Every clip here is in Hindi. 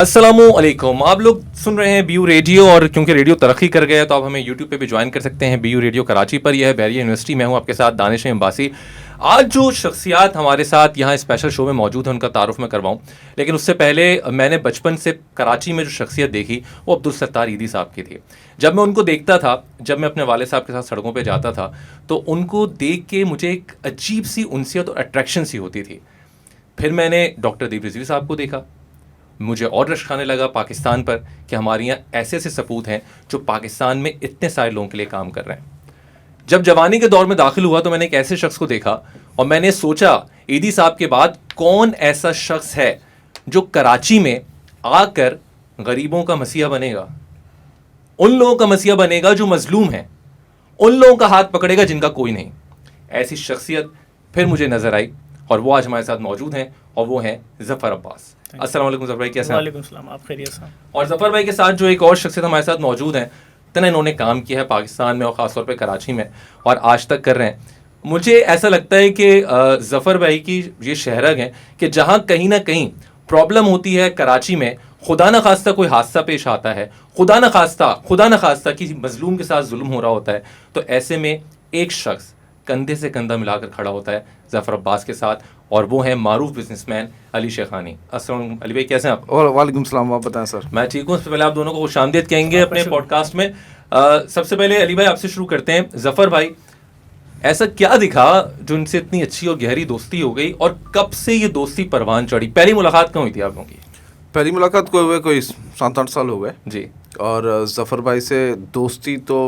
अस्सलामुअलैकुम। आप लोग सुन रहे हैं बीयू रेडियो, और क्योंकि रेडियो तरक्की कर गया है तो आप हमें यूट्यूब पे भी ज्वाइन कर सकते हैं। बीयू रेडियो कराची पर, यह है बैरियर यूनिवर्सिटी। मैं हूं आपके साथ दानिश अम्बासी। आज जो शख्सियात हमारे साथ यहाँ स्पेशल शो में मौजूद है उनका तारुफ मैं करवाऊँ, लेकिन उससे पहले मैंने बचपन से कराची में जो शख्सियत देखी वो अब्दुल सत्तार ईदी साहब की थी। जब मैं उनको देखता था, जब मैं अपने वाले साहब के साथ सड़कों पर जाता था, तो उनको देख के मुझे एक अजीब सी उनसियत और अट्रैक्शन सी होती थी। फिर मैंने डॉक्टर दीप रिजवी साहब को देखा, मुझे और रश खाने लगा पाकिस्तान पर कि हमारे यहाँ ऐसे ऐसे सपूत हैं जो पाकिस्तान में इतने सारे लोगों के लिए काम कर रहे हैं। जब जवानी के दौर में दाखिल हुआ तो मैंने एक ऐसे शख्स को देखा और मैंने सोचा ईदी साहब के बाद कौन ऐसा शख्स है जो कराची में आकर गरीबों का मसीहा बनेगा, उन लोगों का मसीहा बनेगा जो मजलूम हैं, उन लोगों का हाथ पकड़ेगा जिनका कोई नहीं। ऐसी शख्सियत फिर मुझे नजर आई और वो आज हमारे साथ मौजूद हैं, और वो हैं ज़फ़र अब्बास। अस्सलाम वालेकुम ज़फ़र भाई, कैसे हैं? वालेकुम सलाम, आप खैरियत से? और ज़फ़र भाई के साथ जो एक और शख्सियत हमारे साथ मौजूद हैं, इतना इन्होंने काम किया है पाकिस्तान में और ख़ासतौर पे कराची में, और आज तक कर रहे हैं। मुझे ऐसा लगता है कि ज़फ़र भाई की ये शहरग हैं कि जहाँ कहीं ना कहीं प्रॉब्लम होती है कराची में, खुदा न खास्ता कोई हादसा पेश आता है, खुदा न खास्ता किसी मजलूम के साथ जुल्म हो रहा होता है, तो ऐसे में एक शख्स कंधे से कंधा मिलाकर खड़ा होता है ज़फ़र अब्बास के साथ, और वो है मारूफ बिजनेसमैन अली शेखानी। अस्सलाम अली भाई, कैसे हैं आप? और वालेकुम सलाम, आप बताएं सर। मैं ठीक हूँ। सबसे पहले आप दोनों को खुशामदीद कहेंगे अपने पॉडकास्ट में। सबसे पहले अली भाई आपसे शुरू करते हैं। ज़फ़र भाई, ऐसा क्या दिखा जो इनसे इतनी अच्छी और गहरी दोस्ती हो गई, और कब से ये दोस्ती परवान चढ़ी? पहली मुलाकात कहाँ हुई थी आप लोगों की? पहली मुलाकात को हुए कोई 7-8 साल हो गए जी। और ज़फ़र भाई से दोस्ती तो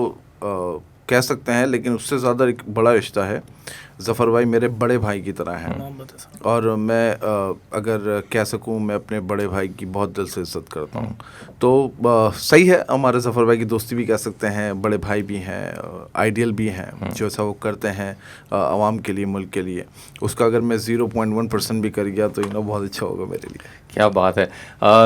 कह सकते हैं, लेकिन उससे ज़्यादा एक बड़ा रिश्ता है। ज़फ़र भाई मेरे बड़े भाई की तरह हैं, और मैं अगर कह सकूं मैं अपने बड़े भाई की बहुत दिल से इज़्ज़त करता हूं। तो सही है, हमारे ज़फ़र भाई की दोस्ती भी कह सकते हैं। बड़े भाई भी हैं, आइडियल भी हैं, जो ऐसा वो करते हैं आवाम के लिए, मुल्क के लिए, उसका अगर मैं 0.1% भी कर गया तो बहुत अच्छा होगा मेरे लिए। क्या बात है।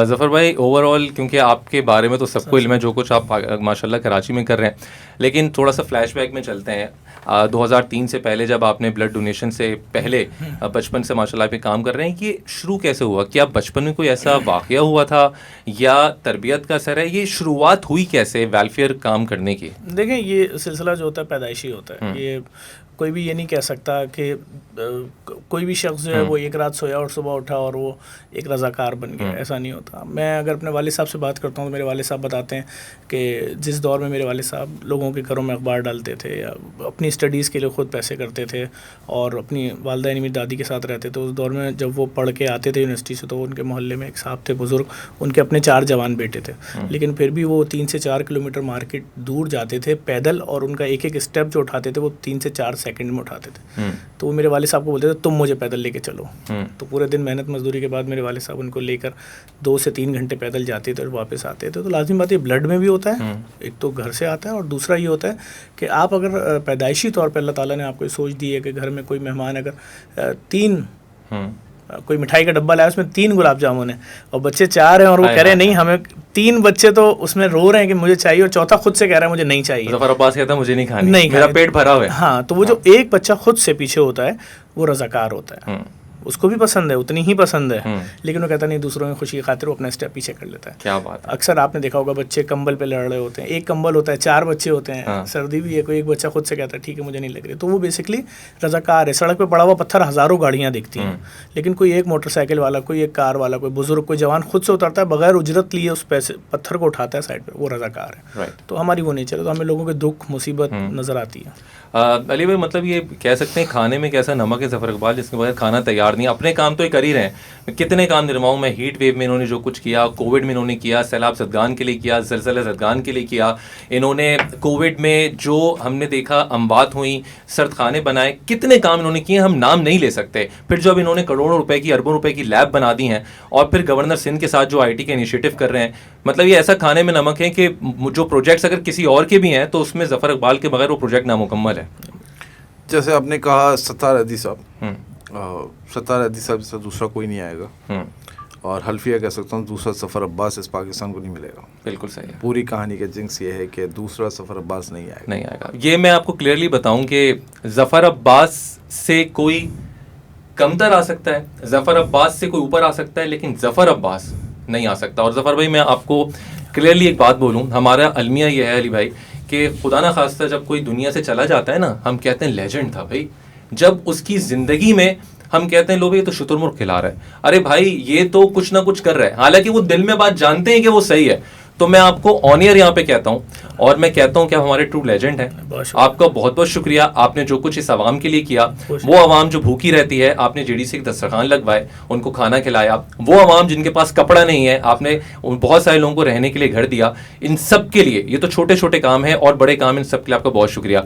ज़फ़र भाई, ओवरऑल क्योंकि आपके बारे में तो सबको इल्म है जो कुछ आप माशाल्लाह कराची में कर रहे हैं, लेकिन थोड़ा सा फ्लैशबैक में चलते हैं। 2003 से पहले जब आपने ब्लड डोनेशन से पहले बचपन से माशाल्लाह पे काम कर रहे हैं, ये शुरू कैसे हुआ? क्या बचपन में कोई ऐसा वाक़या हुआ था या तरबियत का असर है? ये शुरुआत हुई कैसे वेलफेयर काम करने की? देखें, ये सिलसिला जो होता है पैदाइशी होता है। ये कोई भी ये नहीं कह सकता कि कोई भी शख्स जो है वो एक रात सोया और सुबह उठा और वो एक रज़ाकार बन गया, ऐसा नहीं होता। मैं अगर अपने वालिद साहब से बात करता हूँ तो मेरे वालिद साहब बताते हैं कि जिस दौर में मेरे वालिद साहब लोगों के घरों में अखबार डालते थे, या अपनी स्टडीज़ के लिए ख़ुद पैसे करते थे और अपनी वालदा यानी मेरी दादी के साथ रहते थे, उस दौर में जब वो पढ़ के आते थे यूनिवर्सिटी से तो उनके मोहल्ले में एक साहब थे बुज़ुर्ग, उनके अपने 4 जवान बेटे थे, लेकिन फिर भी वो 3 से 4 किलोमीटर मार्केट दूर जाते थे पैदल, और उनका एक एक स्टेप जो उठाते थे वो 3 से 4 सेकंड में उठाते थे। तो वो मेरे वालिद साहब को बोलते थे तुम मुझे पैदल लेके चलो। तो पूरे दिन मेहनत मजदूरी के बाद मेरे वालिद साहब उनको लेकर 2 से 3 घंटे पैदल जाते थे और वापस आते थे। तो लाज़मी बात ये ब्लड में भी होता है, एक तो घर से आता है, और दूसरा ये होता है कि आप अगर पैदाइशी तौर पर अल्लाह ताला ने आपको सोच दी है कि घर में कोई मेहमान अगर 3 कोई मिठाई का डब्बा लाया, उसमें 3 गुलाब जामुन है और बच्चे 4 हैं, और वो कह रहे हैं नहीं हमें 3 बच्चे तो उसमें रो रहे हैं कि मुझे चाहिए, और चौथा खुद से कह रहा है मुझे नहीं चाहिए। ज़फ़र अब्बास कहता है मुझे नहीं खानी, नहीं, मेरा पेट भरा हुआ है। हाँ, तो वो जो एक बच्चा खुद से पीछे होता है वो रज़ाकार होता है। उसको भी पसंद है, उतनी ही पसंद है, लेकिन वो कहता नहीं, दूसरों की खुशी की खातिर वो अपना स्टेप पीछे कर लेता है। क्या बात है। अक्सर आपने देखा होगा बच्चे कंबल पे लड़ रहे होते हैं, एक कंबल होता है, 4 बच्चे होते हैं, सर्दी भी है, कोई एक बच्चा खुद से कहता है ठीक है मुझे नहीं लग रही, तो वो बेसिकली रज़ाकार है। सड़क पे पड़ा हुआ पत्थर हज़ारों गाड़ियाँ दिखती हैं, लेकिन कोई एक मोटरसाइकिल वाला, कोई एक कार वाला, कोई बुजुर्ग, कोई जवान खुद से उतरता है, बगैर उजरत लिए उस पैसे पत्थर को उठाता है साइड पर, वो रज़ाकार है। तो हमारी वो नेचर है, तो हमें लोगों के दुख मुसीबत नज़र आती है। अली भाई, मतलब ये कह सकते हैं खाने में कैसा नमक है ज़फ़र इकबाल, जिसके बगैर खाना तैयार नहीं। अपने काम तो कर ही रहे हैं, कितने काम निर्माऊँ मैं। हीट वेव में इन्होंने जो कुछ किया, कोविड में इन्होंने किया, सैलाब ज़दगान के लिए किया, ज़लज़ला ज़दगान के लिए किया, इन्होंने कोविड में जो हमने देखा अम्बात हुई, सर्द खाने बनाए, कितने काम इन्होंने किए, हम नाम नहीं ले सकते। फिर जब इन्होंने करोड़ों रुपए की, अरबों रुपए की लैब बना दी हैं, और फिर गवर्नर सिंध के साथ जो IT के इनिशिएटिव कर रहे हैं, मतलब ये ऐसा खाने में नमक है कि जो प्रोजेक्ट्स अगर किसी और के भी हैं तो उसमें ज़फ़र इकबाल के बगैर वो प्रोजेक्ट नामुकम्मल है। जैसे आपने कहा सत्तार अदी साहब, सत्तार अदी साहब से दूसरा कोई नहीं आएगा, और हल्फिया कह सकता हूँ दूसरा ज़फ़र अब्बास इस पाकिस्तान को नहीं मिलेगा। बिल्कुल सही है। पूरी कहानी का जिंक्स ये है कि दूसरा ज़फ़र अब्बास नहीं आएगा। ये मैं आपको क्लियरली बताऊं कि ज़फ़र अब्बास से कोई कमतर आ सकता है, ज़फ़र अब्बास से कोई ऊपर आ सकता है, लेकिन ज़फ़र अब्बास नहीं आ सकता। और ज़फ़र भाई मैं आपको क्लियरली एक बात बोलूँ, हमारा अलमिया ये है अली भाई कि खुदा ना खास्ता जब कोई दुनिया से चला जाता है ना, हम कहते हैं लेजेंड था भाई। जब उसकी ज़िंदगी में हम कहते हैं लोग ये तो शुतुरमुर्ग खिला रहा है, अरे भाई ये तो कुछ ना कुछ कर रहा है, हालांकि वो दिल में बात जानते हैं कि वो सही है। तो मैं आपको ऑन एयर यहाँ पे कहता हूँ, और मैं कहता हूँ कि आप हमारे ट्रू लेजेंड हैं। आपका बहुत बहुत शुक्रिया, आपने जो कुछ इस आवाम के लिए किया। वो आवाम जो भूखी रहती है, आपने जेडीसी के दस्तरखान लगवाए, उनको खाना खिलाया। वो आवाम जिनके पास कपड़ा नहीं है, आपने बहुत सारे लोगों को रहने के लिए घर दिया। इन सब के लिए, ये तो छोटे छोटे काम हैं और बड़े काम, इन सब के लिए आपका बहुत शुक्रिया।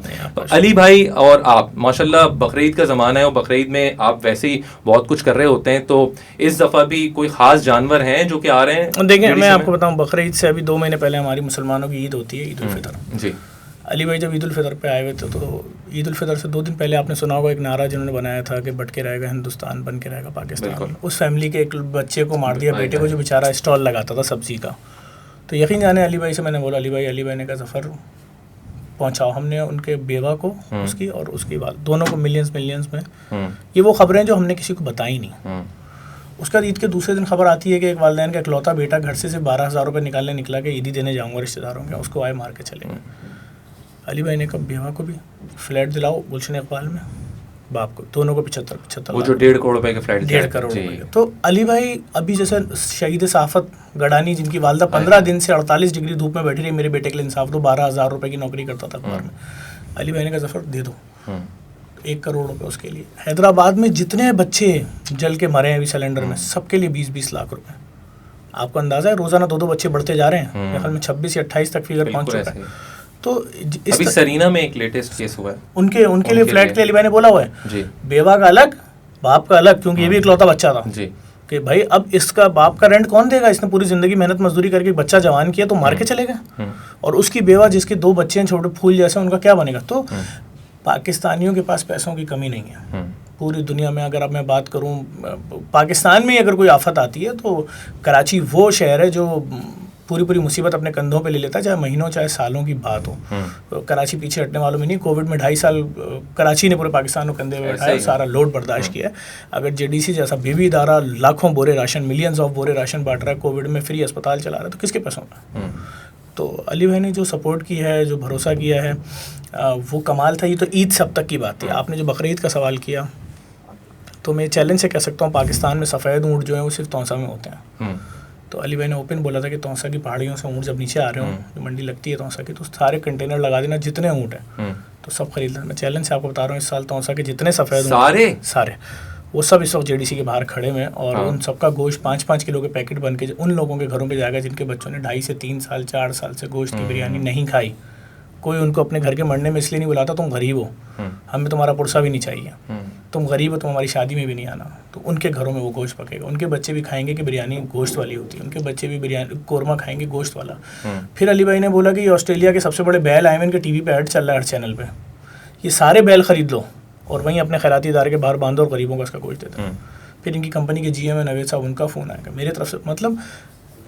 अली भाई और आप माशाल्लाह, बकरीद का ज़माना है और बकरीद में आप वैसे ही बहुत कुछ कर रहे होते हैं, तो इस दफ़ा भी कोई ख़ास जानवर हैं जो कि आ रहे हैं? देखिए मैं आपको बताऊँ, बकरीद से अभी 2 महीने पहले हमारी मुसलमानों की ईद होती है, ईद उल फितर जी। अली भाई जब ईद उल फितर पे आए हुए थे, तो ईद उल फितर से 2 दिन पहले आपने सुना होगा एक नारा जिन्होंने बनाया था कि बट के रहेगा हिंदुस्तान, बन के रहेगा पाकिस्तान। उस फैमिली के एक बच्चे को मार दिया, बेटे को, जो बेचारा स्टॉल लगाता था सब्जी का। तो यकीन जाने अली भाई से मैंने बोला, अली भाई ने कहा ज़फ़र पहुँचाओ। हमने उनके बेवा को, उसकी और उसकी वाल, दोनों को मिलियंस में, ये वो खबरें जो हमने किसी को बताई नहीं। उसके बाद ईद के दूसरे दिन खबर आती है कि एक वालिदैन का इकलौता बेटा घर से 12,000 रुपये निकालने निकला कि ईदी देने जाऊंगा रिश्तेदारों के, उसको आए मार के चले गए। अली भाई ने कहा बेवा को भी फ्लैट दिलाओ गुलशन इकबाल में, बाप को, दोनों को 75 वो जो 1.5 करोड़ रुपए का फ्लैट, 1.5 करोड़ रुपये। तो अली भाई अभी जैसे शहीद साफत गडानी, जिनकी वालदा 15 दिन से 48 डिग्री धूप में बैठी रही, मेरे बेटे के लिए इंसाफ दो, 12,000 रुपये की नौकरी करता था अखबार में। अली भाई ने कहा ज़फ़र दे दो 1 करोड़ रुपए उसके लिए। हैदराबाद में जितने बच्चे जल के मरे हैं अभी सिलेंडर में, सबके लिए 20-20 लाख रुपए। आपको अंदाजा है रोजाना 2-2 बच्चे बढ़ते जा रहे हैं, मेरे ख्याल में 26 या 28 तक फिगर पहुंच चुका है। तो अभी सरीना में एक लेटेस्ट केस हुआ है, उनके लिए फ्लैट के लिए अली भाई ने बोला हुआ है जी, बेवा का अलग, बाप का अलग, क्योंकि ये भी इकलौता बच्चा था जी, कि भाई अब इसका बाप का रेंट कौन देगा, इसने पूरी जिंदगी मेहनत मजदूरी करके बच्चा जवान किया तो मार के चलेगा, और उसकी बेवा जिसके 2 बच्चे हैं छोटे फूल जैसे, उनका क्या बनेगा। तो पाकिस्तानियों के पास पैसों की कमी नहीं है पूरी दुनिया में। अगर अब मैं बात करूं, पाकिस्तान में अगर कोई आफत आती है तो कराची वो शहर है जो पूरी मुसीबत अपने कंधों पे ले लेता है, चाहे महीनों चाहे सालों की बात हो। तो कराची पीछे हटने वालों में नहीं। कोविड में 2.5 साल कराची ने पूरे पाकिस्तान को कंधे में उठाया, सारा लोड बर्दाश्त किया है। अगर जेडीसी जैसा बेबी इदारा लाखों बोरे राशन, मिलियंस ऑफ बोरे राशन बांट रहा है, कोविड में फ्री अस्पताल चला रहा है, तो किसके पैसों का। तो अली भाई ने जो सपोर्ट की है, जो भरोसा किया है, वो कमाल था। ये तो ईद से अब तक की बात है। आपने जो बकरीद का सवाल किया, तो मैं चैलेंज से कह सकता हूँ पाकिस्तान में सफ़ेद ऊँट जो है वो सिर्फ तौसा में होते हैं। तो अली भाई ने ओपन बोला था कि तौसा की पहाड़ियों से ऊँट जब नीचे आ रहे हों, जो मंडी लगती है तौसा की, तो सारे कंटेनर लगा देना जितने ऊँट हैं, तो सब खरीद लेना। मैं चैलेंज से आपको बता रहा हूँ, इस साल तौसा के जितने सफ़ेद सारे वो सब इस वक्त जेडीसी के बाहर खड़े हुए हैं, और उन सबका गोश्त 5-5 किलो के पैकेट बन के उन लोगों के घरों पे जाएगा जिनके बच्चों ने 2.5 से 3 साल 4 साल से गोश्त की बिरयानी नहीं खाई। कोई उनको अपने घर के मरने में इसलिए नहीं बुलाता तुम गरीब हो, हमें तुम्हारा पुरसा भी नहीं चाहिए, तुम गरीब हो, तुम हमारी शादी में भी नहीं आना। तो उनके घरों में वो गोश्त पकेगा। उनके बच्चे भी खाएंगे कि बिरयानी गोश्त वाली होती है, उनके बच्चे भी बिरयानी कोरमा खाएंगे गोश्त वाला। फिर अली भाई ने बोला कि ऑस्ट्रेलिया के सबसे बड़े बैल आए हैं, इनके टीवी पे ऐड चल रहा है हर चैनल पे, ये सारे बैल खरीद लो और वहीं अपने खैराती इदारे के बाहर बांधो और गरीबों का इसका गोश्त देते हैं। फिर इनकी कंपनी के GM है नवेद साहब, उनका फ़ोन आएगा मेरे तरफ से। मतलब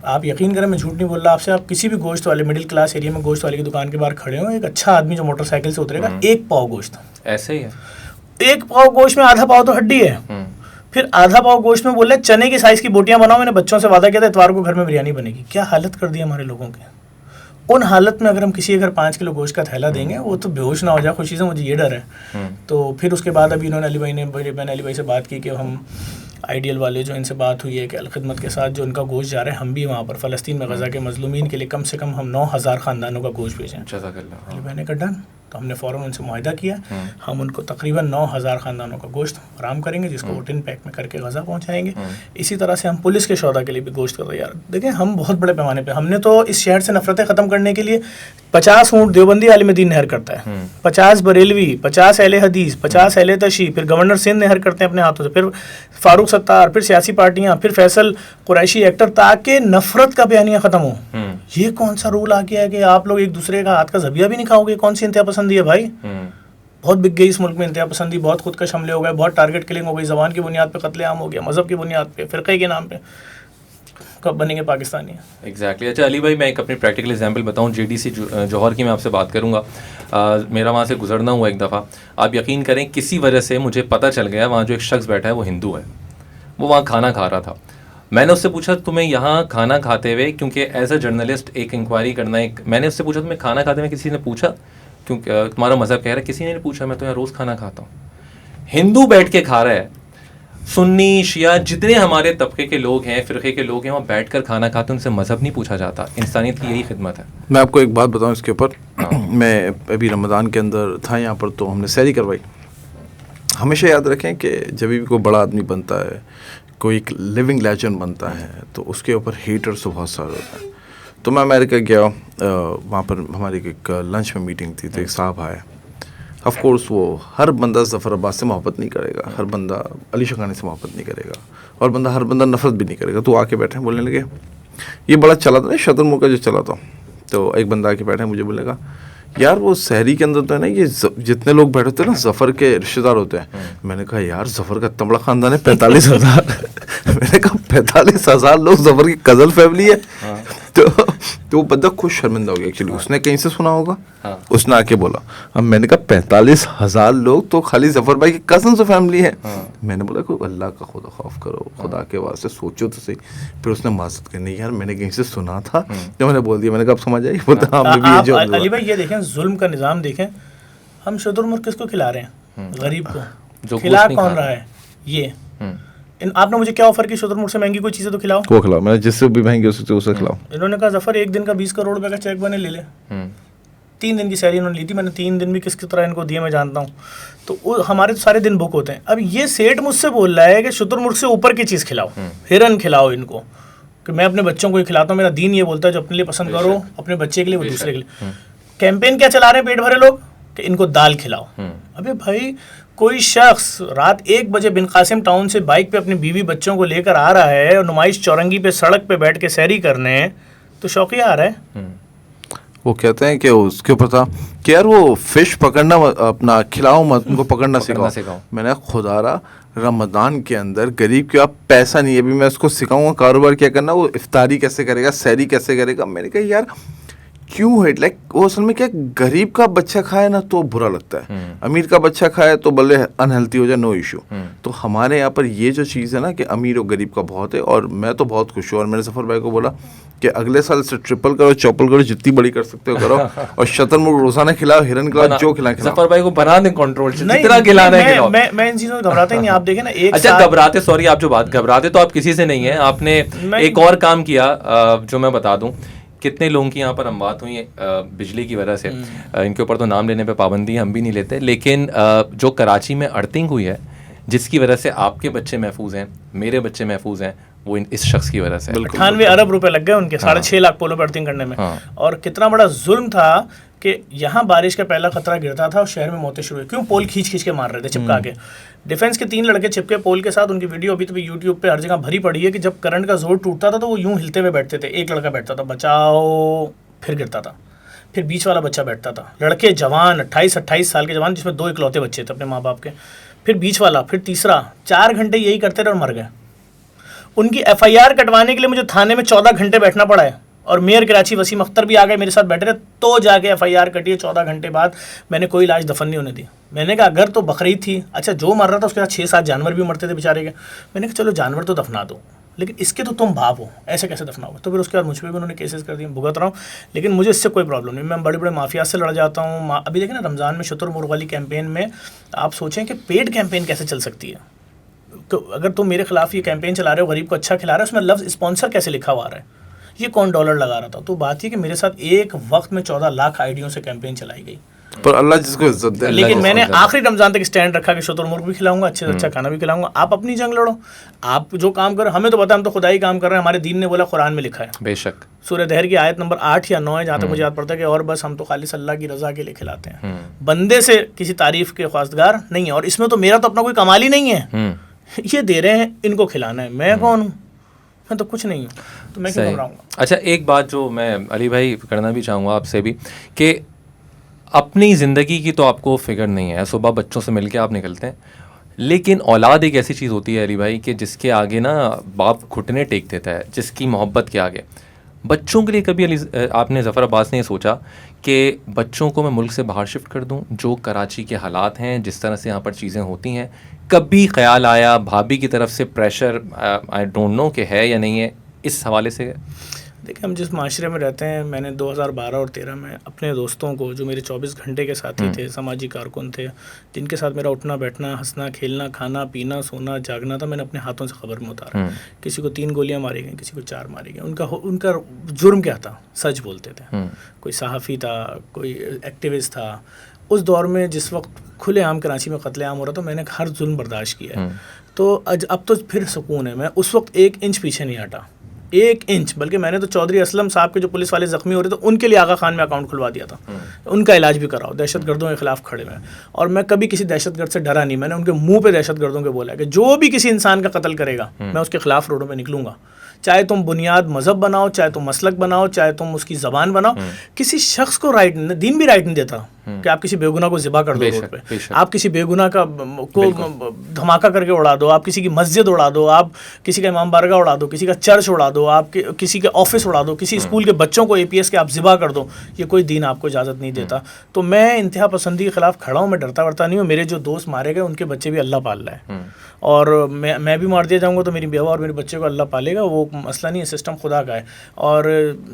आप यकीन करें, मैं झूठ नहीं बोल रहा आपसे, आप किसी भी गोश्त वाले मिडिल क्लास एरिया में गोश्त वाले की दुकान के बाहर खड़े हो, एक अच्छा आदमी जो मोटरसाइकिल से उतरेगा, 1 पाव गोश्त, ऐसे ही है, 1 पाव गोश्त में आधा पाव तो हड्डी है, फिर आधा पाव गोश्त में बोले चने की साइज की बोटियां बनाओ, मैंने बच्चों से वादा किया था इतवार को घर में बिरयानी बनेगी। क्या हालत कर दी हमारे लोगों के। उन हालत में अगर हम किसी अगर 5 किलो गोश्त का थैला देंगे, वो तो बेहोश ना हो जाए खुशी से, मुझे ये डर है। तो फिर उसके बाद अभी इन्होंने मैंने अली भाई से बात की कि हम आइडियल वाले जो इनसे बात हुई है कि अलखिदमत के साथ जो उनका गोश्त जा रहा है, हम भी वहाँ पर फ़लस्तीन में गज़ा के मज़लूमीन के लिए कम से कम हम 9,000 ख़ानदानों का गोश्त भेजें। अली भाई ने कहा डन। तो हमने फ़ौरन उनसे मुआहिदा किया, हम उनको तकरीबन 9,000 ख़ानदानों का गोश्त फराहम करेंगे, जिसको वो टिन पैक में करके गज़ा पहुँचाएंगे। इसी तरह से हम पुलिस के शौदा के लिए भी गोश्त कर रहे हैं। यार देखें, हम बहुत बड़े पैमाने पर, हमने तो इस शहर से नफरतें ख़त्म करने के लिए 50 ऊँट देवबंदी आलिम दीन नहर करता है, 50 बरेलवी, 50 अहले हदीस, 50 अहले तशी, फिर गवर्नर सिंध नहर करते हैं अपने हाथों से, फिर फारूक सत्तार, फिर सियासी पार्टियां, फिर फैसल कुरैशी एक्टर, ताकि नफरत का बयानिया ख़त्म हो। ये कौन सा रूल आ गया है कि आप लोग एक दूसरे का हाथ का ज़बिया भी नहीं खाओगे? कौन सी इंतहा पसंदी है भाई? बहुत बिक गई इस मुल्क में इंतहा पसंदी, बहुत खुदकश हमले हो गए, बहुत टारगेट किलिंग हो गई, ज़बान की बुनियाद पे कत्लेआम हो गया, मज़हब की बुनियाद पे, फ़िरक़े के नाम पे। कब बनेंगे पाकिस्तानी? एग्जैक्टली। अच्छा अली भाई, मैं एक अपनी प्रैक्टिकल एग्जांपल बताऊं, जेडीसी जौहर की मैं आपसे बात करूंगा। मेरा वहाँ से गुजरना हुआ एक दफ़ा, आप यकीन करें किसी वजह से मुझे पता चल गया वहाँ जो एक शख्स बैठा है वो हिंदू है, वो वहाँ खाना खा रहा था। मैंने उससे पूछा तुम्हें यहाँ खाना खाते हुए, क्योंकि एज अ जर्नलिस्ट एक इंक्वायरी करना, एक मैंने उससे पूछा तुम्हें खाना खाते हुए किसी ने पूछा, क्योंकि तुम्हारा मज़हब कह रहा है, किसी ने नहीं पूछा, मैं तो यहाँ रोज़ खाना खाता हूँ। हिंदू बैठ के खा रहा है, सुन्नी शिया जितने हमारे तबके के लोग हैं, फ़िरक़े के लोग हैं, वहाँ बैठ कर खाना खाते हैं, उनसे मज़हब नहीं पूछा जाता। इंसानियत की यही खिदमत है। मैं आपको एक बात बताऊं इसके ऊपर। मैं अभी रमज़ान के अंदर था यहाँ पर, तो हमने सहरी करवाई। हमेशा याद रखें कि जब भी कोई बड़ा आदमी बनता है, कोई एक लिविंग लेजेंड बनता है, तो उसके ऊपर हेटर्स तो बहुत सारे होते हैं। तो मैं अमेरिका गया, वहाँ पर हमारी एक लंच में मीटिंग थी, तो एक साहब आए। ऑफ कोर्स वो हर बंदा ज़फ़र अब्बास से मोहब्बत नहीं करेगा, हर बंदा अली शकानी से मोहब्बत नहीं करेगा, और हर बंदा नफ़रत भी नहीं करेगा। तो आके बैठे बोलने लगे, ये बड़ा चला था ना शतरमुर्ग का जो चला था। तो एक बंदा आके बैठे मुझे बोलने लगा, यार वो सहरी के अंदर तो है ना, ये जितने लोग बैठे होते हैं ना ज़फ़र के रिश्तेदार होते हैं। मैंने कहा यार ज़फ़र का इतना बड़ा ख़ानदान है, 45,000। मैंने कहा 45,000 लोग, ज़फ़र की कज़ल फैमिली है। तो वो बंदा खुद शर्मिंदा हो गया एक्चुअली। उसने कहीं से सुना होगा, उसने आके बोला। अब मैंने कहा 45,000 लोग तो खाली ज़फ़र भाई की कज़न से फैमिली है। मैंने बोला कोई अल्लाह का खुदा खौफ करो, खुदा के वास्ते सोचो तो सही। फिर उसने माजरत करनी, यार मैंने कहीं से सुना था, तो मैंने बोल दिया। मैंने कहा अब समझ आई। अली भाई ये देखें, जुल्म का निज़ाम देखें, हम शुतुरमुर्ग किसको खिला रहे हैं? गरीब को। खिला कौन रहा है? ये आपने मुझे क्या ऑफर की? शुतुरमुर्ग से महंगी कोई चीज़ें तो खिलाओ। वो खिलाओ, मैंने जिससे भी महंगी उसे खिलाओ। इन्होंने कहा ज़फ़र एक दिन का 20 करोड़ रुपए का चेक बने ले ले। 3 दिन की सैलरी इन्होंने ली थी। मैंने 3 दिन भी किस तरह इनको दिए मैं जानता हूँ। तो हमारे तो सारे दिन बुक होते हैं। अब ये सेठ मुझसे बोल रहा है कि शुतुरमुर्ग से ऊपर की चीज़ खिलाओ, हिरन खिलाओ इनको, कि मैं अपने बच्चों को ही खिलाता हूँ। मेरा दीन ये बोलता है जो अपने लिए पसंद करो, अपने बच्चे के लिए, वो दूसरे के लिए। कैंपेन क्या चला रहे हैं पेट भरे लोग कि इनको दाल खिलाओ। अबे भाई, कोई शख्स रात 1 बजे बिन कासिम टाउन से बाइक पे अपनी बीवी बच्चों को लेकर आ रहा है और नुमाइश चौरंगी पे सड़क पे बैठ के सैरी करने, तो शौकिया आ रहा है। वो कहते हैं कि उसके ऊपर था कि यार वो फिश पकड़ना अपना खिलाओ मत, उनको पकड़ना सिखाओ। मैंने खुदारा रमज़ान के अंदर गरीब के आप पैसा नहीं है, अभी मैं उसको सिखाऊंगा कारोबार क्या करना, वो इफ्तारी कैसे करेगा, सैरी कैसे करेगा। मैंने कहा यार क्यों है, लाइक वो असल में क्या, गरीब का बच्चा खाए ना तो बुरा लगता है, अमीर का बच्चा खाए तो भले अनहेल्थी हो जाए, नो इशू। तो हमारे यहाँ पर ये जो चीज़ है ना कि अमीर और गरीब का बहुत है, और मैं तो बहुत खुश हूँ। और मैंने ज़फ़र भाई को बोला कि अगले साल से ट्रिपल करो, चौपल करो, जितनी बड़ी कर सकते हो करो, और शतरमुर्ग रोज़ाना खिलाओ, हिरन खिलाओ, जो खिलाओ। ज़फ़र भाई को बना दें कंट्रोल, जितना खिलाना है खिलाओ। मैं इन चीज़ों में घबराता ही नहीं। आप देखें ना, एक अच्छा घबराते, सॉरी आप जो बात घबराते तो आप किसी से नहीं है। आपने एक और काम किया जो मैं बता दूं, कितने लोगों की यहाँ पर अमवात हुई बिजली की वजह से। इनके ऊपर तो नाम लेने पे पाबंदी हम भी नहीं लेते, लेकिन जो कराची में अर्थिंग हुई है, जिसकी वजह से आपके बच्चे महफूज हैं, मेरे बच्चे महफूज हैं, वो इस शख्स की वजह से। 98 अरब रुपए लग गए उनके, 6.5 लाख पोलो पे अर्थिंग करने में। और कितना बड़ा जुल्म था कि यहाँ बारिश का पहला खतरा गिरता था और शहर में मौतें शुरू हुई। क्यों? पोल खींच खींच के मार रहे थे, चिपका के। डिफेंस के 3 लड़के चिपके पोल के साथ, उनकी वीडियो अभी तो यूट्यूब पे हर जगह भरी पड़ी है कि जब करंट का जोर टूटता था तो वो यूं हिलते हुए बैठते थे। एक लड़का बैठता था, बचाओ, फिर गिरता था, फिर बीच वाला बच्चा बैठता था। लड़के जवान, 28-28 साल के जवान, जिसमें 2 इकलौते बच्चे थे अपने माँ बाप के, फिर बीच वाला, फिर तीसरा। 4 घंटे यही करते रहे और मर गए। उनकी FIR कटवाने के लिए मुझे थाने में 14 घंटे बैठना पड़ा है, और मेयर कराची वसीम अख्तर भी आ गए मेरे साथ बैठे रहे, तो जाके FIR कटी है। 14 घंटे बाद मैंने कोई लाश दफन नहीं होने दी। मैंने कहा अगर तो बकरीद थी, अच्छा जो मर रहा था उसके साथ 6-7 जानवर भी मरते थे बेचारे के, मैंने कहा चलो जानवर तो दफना दो, लेकिन इसके तो तुम बाप हो, ऐसे कैसे दफनाओगे? तो फिर उसके बाद मुझ पर भी उन्होंने केसेस कर दिए, भुगत रहा हूँ। लेकिन मुझे इससे कोई प्रॉब्लम नहीं, मैं बड़े बड़े माफिया से लड़ जाता हूँ। अभी देखें ना, रमज़ान में शुतुरमुर्ग वाली कैंपेन में आप सोचें कि पेड कैंपेन कैसे चल सकती है। तो अगर तुम मेरे खिलाफ ये कैंपेन चला रहे हो, गरीब को अच्छा खिला रहे हो, उसमें लफ्ज़ स्पॉन्सर कैसे लिखा हुआ आ रहा है, ये कौन डॉलर लगा रहा था? तो बात ये कि मेरे साथ एक वक्त में 14 लाख आईडियों से कैंपेन चलाई गई, पर अल्लाह जिसको इज्जत दे। लेकिन मैंने आखिरी रमज़ान तक स्टैंड रखा कि शुतुरमुर्ग भी खिलाऊंगा, अच्छे से अच्छा खाना भी खिलाऊंगा। आप अपनी जंग लड़ो, आप जो काम करो, हमें तो पता, हम तो खुदाई काम कर रहे हैं। हमारे दीन ने बोला, कुरान में लिखा है, बेशक सूरह दहर की आयत नंबर 8 या 9 है, जहाँ तक मुझे याद पड़ता है कि और बस हम तो खालिस अल्लाह की रज़ा के लिए खिलाते हैं, बंदे से किसी तारीफ के ख्वास्तगार नहीं है। और इसमें तो मेरा तो अपना कोई कमाल ही नहीं है, ये दे रहे हैं, इनको खिलाना है। मैं कौन हूँ? मैं तो कुछ नहीं हूँ, तो मैं क्यों घबराऊंगा? अच्छा एक बात जो मैं अली भाई करना भी चाहूँगा आपसे भी, कि अपनी ज़िंदगी की तो आपको फिक्र नहीं है, सुबह बच्चों से मिलके आप निकलते हैं, लेकिन औलाद एक ऐसी चीज़ होती है अली भाई कि जिसके आगे ना बाप घुटने टेक देता है, जिसकी मोहब्बत के आगे। बच्चों के लिए कभी आपने ज़फ़र अब्बास ने ये सोचा कि बच्चों को मैं मुल्क से बाहर शिफ्ट कर दूं, जो कराची के हालात हैं, जिस तरह से यहाँ पर चीज़ें होती हैं, कभी ख्याल आया, भाभी की तरफ से प्रेशर आई डोंट नो कि है या नहीं है, इस हवाले से? देखिए, हम जिस माशरे में रहते हैं, मैंने 2012 और 13 में अपने दोस्तों को, जो मेरे 24 घंटे के साथी थे, समाजी कारकुन थे, जिनके साथ मेरा उठना बैठना, हंसना खेलना, खाना पीना, सोना जागना था, मैंने अपने हाथों से खबर में उतारा। किसी को 3 गोलियां मारी गई, किसी को 4 मारी गई। उनका जुर्म क्या था? सच बोलते थे। कोई सहाफ़ी था, कोई एक्टिविस्ट था। उस दौर में जिस वक्त खुलेआम कराची में कत्लेआम हो रहा था, मैंने हर जुल्म बर्दाश्त किया है। तो अब तो फिर सुकून है। मैं उस वक्त 1 इंच पीछे नहीं हटा, 1 इंच। बल्कि मैंने तो चौधरी असलम साहब के जो पुलिस वाले ज़ख्मी हो रहे थे, उनके लिए आगा खान में अकाउंट खुलवा दिया था। उनका इलाज भी कराओ, दहशतगर्दों के खिलाफ खड़े हुए। और मैं कभी किसी दहशतगर्द से डरा नहीं। मैंने उनके मुंह पे दहशतगर्दों के बोला कि जो भी किसी इंसान का कत्ल करेगा, मैं उसके खिलाफ रोडों पे निकलूंगा। चाहे तुम बुनियाद मजहब बनाओ, चाहे तुम मसलक बनाओ, चाहे तुम उसकी ज़बान बनाओ, किसी शख्स को राइट, दीन भी राइट नहीं देता कि आप किसी बेगुनाह को ज़िबा कर दो रोड पे, आप किसी बेगुनाह को धमाका करके उड़ा दो, आप किसी की मस्जिद उड़ा दो, आप किसी का इमाम बारगाह उड़ा दो, किसी का चर्च उड़ा दो, आप किसी के ऑफिस उड़ा दो, किसी स्कूल के बच्चों को APS के आप ज़िबा कर दो। ये कोई दीन आपको इजाज़त नहीं देता। तो मैं इंतहा पसंदी के ख़िलाफ़ खड़ा हूँ। मैं डरता वरता नहीं हूँ। मेरे जो दोस्त मारे गए, उनके बच्चे भी अल्लाह पाल रहा है, और मैं भी मार दिया जाऊँगा तो मेरी बेवा और मेरे बच्चे को अल्लाह पालेगा। वो मसला नहीं है, सिस्टम खुदा का है। और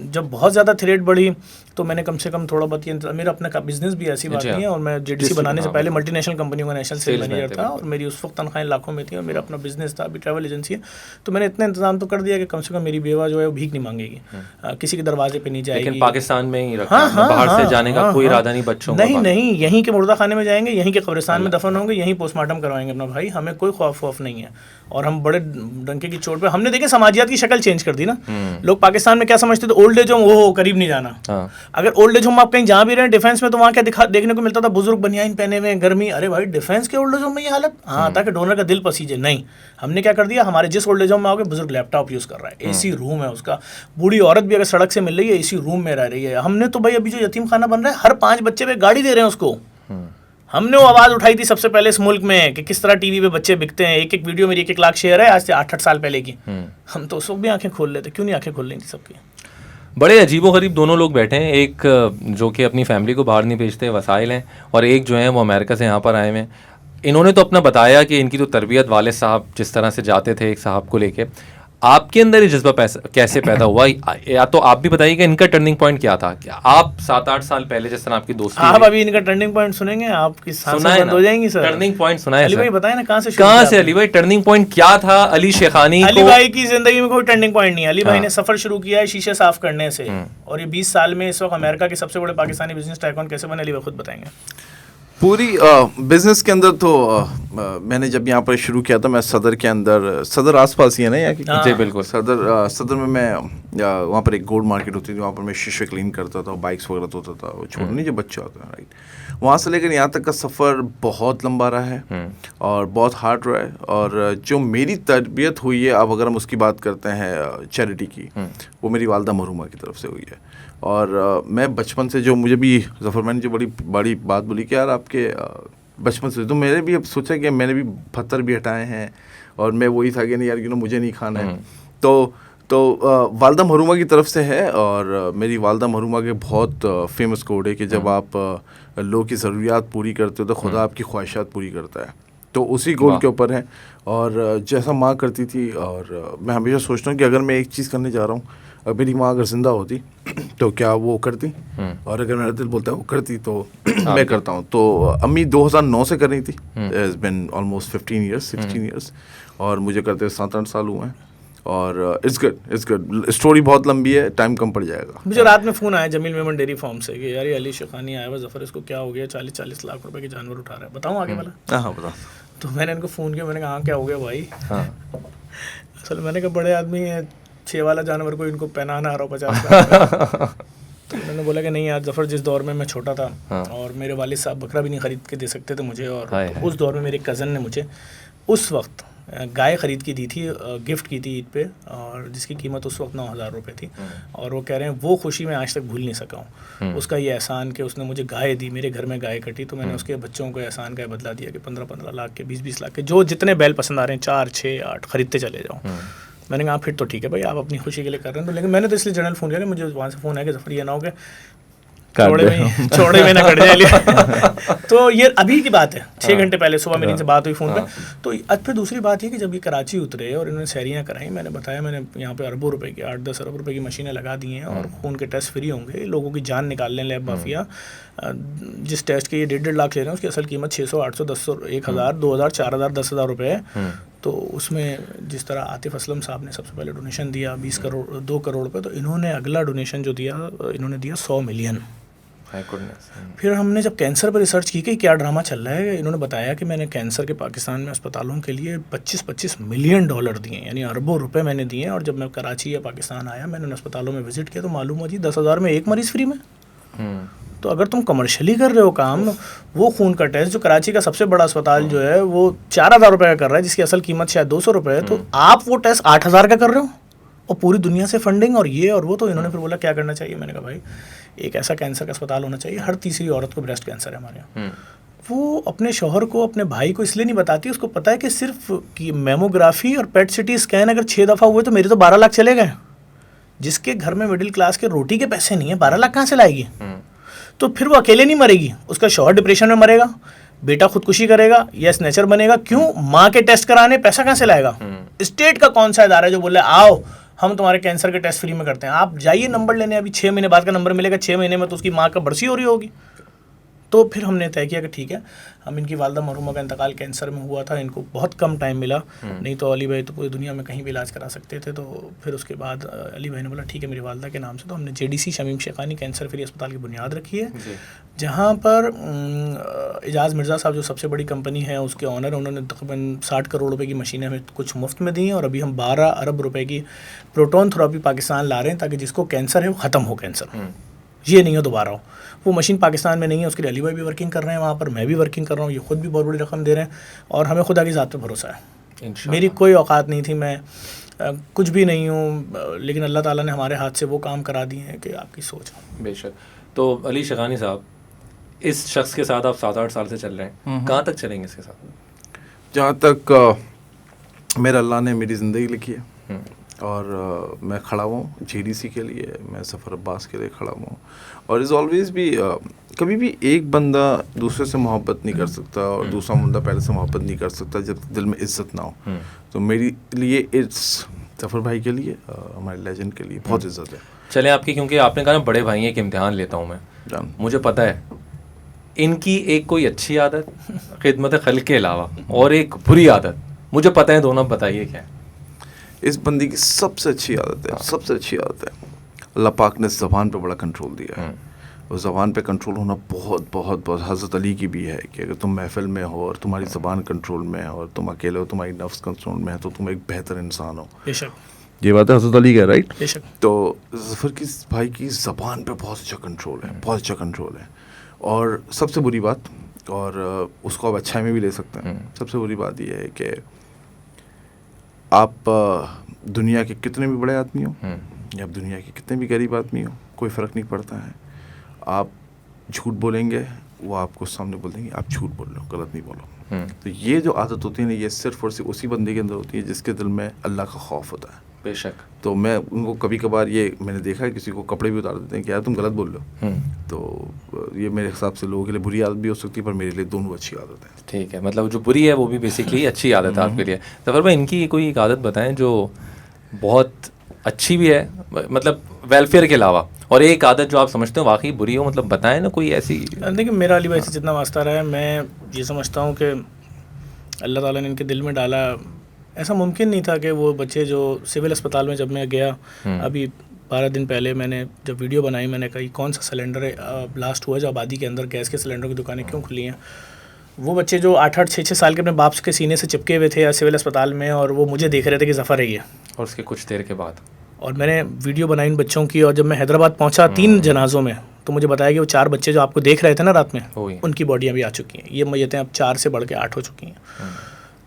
जब बहुत ज़्यादा थ्रेट बढ़ी तो मैंने कम से कम थोड़ा बहुत ये, मेरा अपना बिजनेस भी ऐसी बात नहीं है, और मैं JDC बनाने से पहले मल्टीनेशनल कंपनियों का नेशनल सेल मैनेजर था, और मेरी उस वक्त तनख्वाहें लाखों में थी, और मेरा अपना बिजनेस था, अभी ट्रैवल एजेंसी है। तो मैंने इतना इंतजाम तो कर दिया कि कम से कम मेरी बेवा जो है वो भीख नहीं मांगेगी, किसी के दरवाजे पे नहीं जाएगी। लेकिन पाकिस्तान में ही रखा, बाहर से जाने का कोई इरादा नहीं बच्चों का? नहीं, यहीं के मुर्दा खाने में जाएंगे, यहीं के कब्रिस्तान में दफन होंगे, यहीं पोस्टमार्टम करवाएंगे अपना भाई। हमें कोई खौफ नहीं है। और हम बड़े डंके की चोट पे, हमने देखे समाजियात की शक्ल चेंज कर दी ना। लोग पाकिस्तान में क्या समझते थे, ओल्ड एज होम, वो करीब नहीं जाना। अगर ओल्ड एज होम आप कहीं जहाँ भी रहे डिफेंस में, तो वहाँ क्या देखने को मिलता था, बुजुर्ग बनियान पहने हुए, गर्मी। अरे भाई, डिफेंस के ओल्ड एज होम में ये हालत? हाँ, ताकि डोनर का दिल पसीजे। नहीं, हमने क्या कर दिया, हमारे जिस ओल्ड एज होम में आओगे, बुजुर्ग लैपटॉप यूज़ कर रहा है, AC रूम है उसका। बूढ़ी औरत भी अगर सड़क से मिल रही है, AC रूम में रह रही है। हमने तो भाई अभी जो यतीम खाना बन रहा है, हर 5 बच्चे पे गाड़ी दे रहे हैं उसको। हमने वो आवाज़ उठाई थी सबसे पहले इस मुल्क में कि किस तरह टीवी पे बच्चे बिकते हैं। एक वीडियो मेरी 1 लाख शेयर है, आज से 8 साल पहले की। हम तो उस वक्त भी आंखें खोल लेते, क्यों नहीं आंखें खोल रही थी सबकी? बड़े अजीबोगरीब दोनों लोग बैठे हैं, एक जो कि अपनी फैमिली को बाहर नहीं भेजते, वसाइल हैं, और एक जो है वो अमेरिका से यहाँ पर आए हुए हैं। इन्होंने तो अपना बताया कि इनकी तो तरबियत वाले साहब जिस तरह से जाते थे एक साहब को लेके, आपके अंदर ये जज्बा कैसे पैदा हुआ? या तो आप भी बताइए कि इनका टर्निंग पॉइंट क्या था? क्या आप 7-8 साल पहले जिस तरह आपकी दोस्ती, आप अभी इनका टर्निंग पॉइंट सुनेंगे, आपकी सांसें बंद हो जाएंगी सर। टर्निंग पॉइंट सुनाए अली भाई, बताएं ना कहाँ से अली भाई टर्निंग पॉइंट क्या था? अली शेखानी अली भाई की जिंदगी में कोई टर्निंग पॉइंट नहीं है। अली भाई ने सफर शुरू किया है शीशे साफ करने से, और ये 20 साल में इस वक्त अमेरिका के सबसे बड़े पाकिस्तानी बिजनेस टाइकून कैसे बने, अली भाई खुद बताएंगे। पूरी बिजनेस के अंदर तो मैंने जब यहाँ पर शुरू किया था, मैं सदर के अंदर, सदर आसपास ही है ना यहाँ की? जी बिल्कुल। सदर में मैं वहाँ पर एक गोल्ड मार्केट होती थी, वहाँ पर मैं शीशे क्लीन करता था, बाइक्स वगैरह धोता था, वो छोटे नहीं जो बच्चे होते हैं, राइट। वहाँ से लेकर यहाँ तक का सफ़र बहुत लंबा रहा है और बहुत हार्ड रहा है। और जो मेरी तरबियत हुई है, अब अगर हम उसकी बात करते हैं चैरिटी की, वो मेरी वालदा मरहुमा की तरफ से हुई है। और मैं बचपन से, जो मुझे भी ज़फ़र मैंने जो बड़ी बात बोली कि यार आपके बचपन से, तो मैंने भी अब सोचा कि मैंने भी पत्थर भी हटाए हैं, और मैं वही था कि नहीं यार मुझे नहीं खाना है। तो वालदा मरहुमा की तरफ से है, और मेरी वालदा मरहुमा के बहुत फेमस कोड है कि जब आप लोगों की ज़रूरियात पूरी करते हो तो खुदा आपकी ख्वाहिशात पूरी करता है। तो उसी गोल के ऊपर है। और जैसा माँ करती थी, और मैं हमेशा सोचता हूँ कि अगर मैं एक चीज़ करने जा रहा हूँ, मेरी माँ अगर ज़िंदा होती तो क्या वो करती, और अगर मेरा दिल बोलता है वो करती, तो मैं करता हूँ। तो अम्मी 2009 से कर रही थी, इट्स बिन ऑलमोस्ट 16 ईयर्स, और मुझे करते 7-8 साल हुए हैं। और इट्स गुड। स्टोरी बहुत लंबी है, टाइम कम पड़ जाएगा। मुझे रात में फ़ोन आया जमील मेमन डेयरी फार्म से कि यार ये अली शेखानी आया हुआ, ज़फ़र इसको क्या हो गया, 40-40 लाख रुपए के जानवर उठा रहा है, बताऊँ आगे वाला? हाँ बताओ। तो मैंने इनको फ़ोन किया, मैंने कहा हाँ क्या हो गया भाई? असल मैंने कहा बड़े आदमी है, 6 वाला जानवर को इनको पहनाना आ रहा हो 50 लाख। तो मैंने बोला कि नहीं यार ज़फ़र, जिस दौर में मैं छोटा था और मेरे वालिद साहब बकरा भी नहीं ख़रीद के दे सकते थे मुझे, और उस दौर में मेरे कज़न ने मुझे उस वक्त गाय ख़रीद की दी थी, गिफ्ट की थी ईद पे, और जिसकी कीमत उस वक्त 9,000 रुपये थी। और वो कह रहे हैं वो खुशी मैं आज तक भूल नहीं सका हूँ। उसका ये एहसान कि उसने मुझे गाय दी, मेरे घर में गाय कटी, तो मैंने उसके बच्चों को एहसान का बदला दिया कि 15-15 लाख के, 20-20 लाख के, जो जितने बैल पसंद आ रहे हैं, 4, 6, 8 ख़रीदते चले जाओ। मैंने कहा फिर तो ठीक है भाई, आप अपनी खुशी के लिए कर रहे हैं तो, लेकिन मैंने तो इसलिए जनरल फ़ोन किया कि मुझे वहाँ से फ़ोन आया कि ज़फ़र ये ना हो कि चौड़े में ना कट जाए तो ये अभी की बात है, 6 घंटे पहले सुबह मेरी इनसे बात हुई फ़ोन पे। तो अब फिर दूसरी बात ये कि जब ये कराची उतरे और इन्होंने सैरियाँ कराई, मैंने बताया मैंने यहाँ पे अरबों रुपए की 8-10 अरब रुपए की मशीनें लगा दी हैं और खून के टेस्ट फ्री होंगे, लोगों की जान निकाल लें लैब माफिया। जिस टेस्ट के ये 1.5 लाख ले रहे हैं उसकी असल कीमत 600, 800, 1000, 1000, 2000, 4000, 10,000 रुपये है। तो उसमें जिस तरह आतिफ असलम साहब ने सबसे पहले डोनेशन दिया 20 करोड़ 2 करोड़ रुपये, तो इन्होंने अगला डोनेशन जो दिया इन्होंने दिया 100 मिलियन। फिर हमने जब कैंसर पर रिसर्च की कि क्या ड्रामा चल रहा है, इन्होंने बताया कि मैंने कैंसर के पाकिस्तान में अस्पतालों के लिए 25-25 मिलियन डॉलर दिए, यानी अरबों रुपए मैंने दिए। और जब मैं कराची या पाकिस्तान आया, मैंने उन अस्पतालों में विजिट किया तो मालूम हुआ जी 10,000 में एक मरीज़ फ्री में। तो अगर तुम कमर्शियली कर रहे हो काम, वो खून का टेस्ट जो कराची का सबसे बड़ा अस्पताल जो है वो 4,000 रुपये का कर रहा है, जिसकी असल कीमत शायद 200 रुपये है, तो आप वो टेस्ट 8,000 का कर रहे हो और पूरी दुनिया से फंडिंग और ये और वो। तो इन्होंने फिर बोला क्या करना चाहिए, मैंने कहा भाई एक ऐसा कैंसर का अस्पताल होना चाहिए, हर तीसरी औरत को ब्रेस्ट कैंसर है हमारे यहाँ। वो अपने शौहर को, अपने भाई को इसलिए नहीं बताती, उसको पता है कि सिर्फ कि मेमोग्राफी और पेट सिटी स्कैन अगर 6 दफ़ा हुए तो मेरे तो 12 लाख चले गए। जिसके घर में मिडिल क्लास के रोटी के पैसे नहीं है, 12 लाख कहाँ से लाएगी? तो फिर वो अकेले नहीं मरेगी, उसका शौहर डिप्रेशन में मरेगा, बेटा खुदकुशी करेगा या स्नेचर बनेगा। क्यों? माँ के टेस्ट कराने पैसा कहाँ से लाएगा? स्टेट का कौन सा इदारा है जो बोले आओ हम तुम्हारे कैंसर के टेस्ट फ्री में करते हैं, आप जाइए नंबर लेने, अभी 6 महीने बाद का नंबर मिलेगा, 6 महीने में तो उसकी माँ का बरसी हो रही होगी। तो फिर हमने तय किया कि ठीक है, हम इनकी वालदा मरहूमा का इंतकाल कैंसर में हुआ था, इनको बहुत कम टाइम मिला, नहीं तो अली भाई तो पूरी दुनिया में कहीं भी इलाज करा सकते थे। तो फिर उसके बाद अली भाई ने बोला ठीक है मेरी वालदा के नाम से, तो हमने JDC Shamim Shekhani cancer free अस्पताल की बुनियाद रखी है, जहाँ पर एजाज़ मिर्ज़ा साहब जो सबसे बड़ी कंपनी है उसके ऑनर, उन्होंने तकरीबन 60 करोड़ रुपए की मशीनें हमें कुछ मुफ्त में दी हैं। और अभी हम 12 अरब रुपए की प्रोटोन थेरेपी पाकिस्तान ला रहे हैं ताकि जिसको कैंसर है वो ख़त्म हो, कैंसर ये नहीं हो दोबारा हो। वो मशीन पाकिस्तान में नहीं है, उसके लिए अली भाई भी वर्किंग कर रहे हैं वहाँ पर, मैं भी वर्किंग कर रहा हूँ, ये खुद भी बहुत बड़ी रकम दे रहे हैं और हमें खुदा की ज़ात पे भरोसा है। मेरी कोई औकात नहीं थी, मैं कुछ भी नहीं हूँ, लेकिन अल्लाह ताला ने हमारे हाथ से वो काम करा दिए हैं कि आपकी सोच। बेशक। तो अली शेखानी साहब, इस शख्स के साथ आप 7-8 साल से चल रहे हैं, कहाँ तक चलेंगे इसके साथ? जहाँ तक मेरा अल्लाह ने मेरी ज़िंदगी लिखी है और मैं खड़ा हूँ JDC के लिए, मैं ज़फ़र अब्बास के लिए खड़ा हूँ। और इज़ ऑलवेज़ भी कभी भी एक बंदा दूसरे से मोहब्बत नहीं कर सकता और दूसरा बंदा पहले से मोहब्बत नहीं कर सकता जब दिल में इज़्ज़त ना हो। तो मेरे लिए इट्स ज़फ़र भाई के लिए, हमारे लेजेंड के लिए बहुत इज़्ज़त है। चले आपकी, क्योंकि आपने कहा ना बड़े भाई हैं, एक इम्तिहान लेता हूँ मैं, मुझे पता है इनकी एक कोई अच्छी आदत खिदमत खल्क़ के अलावा और एक बुरी आदत, मुझे पता है दोनों, बताइए क्या है? इस बंदी की सबसे अच्छी आदत है, सबसे अच्छी आदत है, अल्लाह पाक ने ज़बान पे बड़ा कंट्रोल दिया है। और ज़बान पे कंट्रोल होना बहुत बहुत बहुत हज़रत अली की भी है कि अगर तुम महफिल में हो और तुम्हारी ज़बान कंट्रोल में है और तुम अकेले हो, तुम्हारी नफ्स कंट्रोल में है, तो तुम एक बेहतर इंसान हो। बेशक, ये बात है हज़रत अली का, राइट? बेशक। तो ज़फ़र की भाई की ज़बान पे बहुत अच्छा कंट्रोल है, बहुत अच्छा कंट्रोल है। और सबसे बुरी बात, और उसको आप अच्छाई में भी ले सकते हैं, सबसे बुरी बात यह है कि आप दुनिया के कितने भी बड़े आदमी हो या आप दुनिया के कितने भी गरीब आदमी हो, कोई फ़र्क नहीं पड़ता है, आप झूठ बोलेंगे वो आपको सामने बोल देंगे आप झूठ बोल लो, गलत नहीं बोलो। तो ये जो आदत होती है ना, ये सिर्फ और सिर्फ उसी बंदे के अंदर होती है जिसके दिल में अल्लाह का खौफ होता है। बेशक। तो मैं उनको कभी कभार ये मैंने देखा है, किसी को कपड़े भी उतार देते हैं कि यार तुम गलत बोल लो। तो ये मेरे हिसाब से लोगों के लिए बुरी आदत भी हो सकती है, पर मेरे लिए दोनों अच्छी आदत है। ठीक है, मतलब जो बुरी है वो भी बेसिकली अच्छी आदत है आपके लिए। ज़फ़र भाई, इनकी कोई एक आदत बताएं जो बहुत अच्छी भी है, मतलब वेलफेयर के अलावा, और एक आदत जो आप समझते हो वाकई बुरी हो, मतलब बताएं ना कोई ऐसी। देखिए मेरा अली भाई से जितना वास्ता रहा है, मैं ये समझता हूँ कि अल्लाह ताला ने इनके दिल में डाला। ऐसा मुमकिन नहीं था कि वो बच्चे जो सिविल अस्पताल में जब मैं गया अभी 12 दिन पहले, मैंने जब वीडियो बनाई, मैंने कहा कौन सा सिलेंडर है ब्लास्ट हुआ जो आबादी के अंदर गैस के सिलेंडर की दुकानें क्यों खुली हैं। वो बच्चे जो 8-8, 6-6 साल के अपने बाप के सीने से चिपके हुए थे सिविल अस्पताल में, और वो मुझे देख रहे थे कि ज़फ़र है ये। और उसके कुछ देर के बाद और मैंने वीडियो बनाई इन बच्चों की, और जब मैं हैदराबाद पहुंचा 3 जनाज़ों में, तो मुझे बताया कि वो 4 बच्चे जो आपको देख रहे थे ना रात में, उनकी बॉडियाँ भी आ चुकी हैं। ये मैयतें अब 4 से बढ़ के 8 हो चुकी हैं।